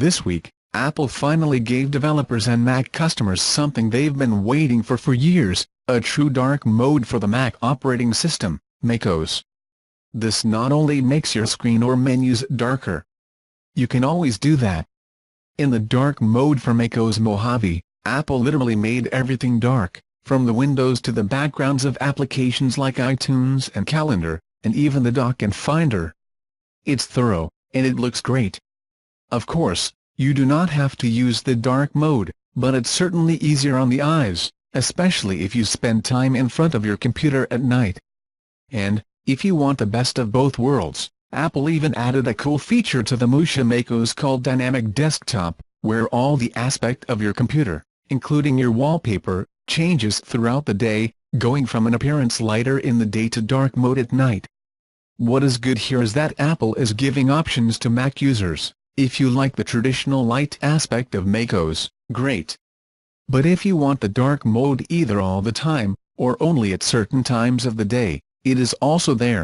This week, Apple finally gave developers and Mac customers something they've been waiting for years, a true dark mode for the Mac operating system, macOS. This not only makes your screen or menus darker. You can always do that. In the dark mode for macOS Mojave, Apple literally made everything dark, from the windows to the backgrounds of applications like iTunes and Calendar, and even the dock and Finder. It's thorough, and it looks great. Of course, you do not have to use the dark mode, but it's certainly easier on the eyes, especially if you spend time in front of your computer at night. And, if you want the best of both worlds, Apple even added a cool feature to the Moosha macOS called Dynamic Desktop, where all the aspect of your computer, including your wallpaper, changes throughout the day, going from an appearance lighter in the day to dark mode at night. What is good here is that Apple is giving options to Mac users. If you like the traditional light aspect of macOS, great. But if you want the dark mode either all the time, or only at certain times of the day, it is also there.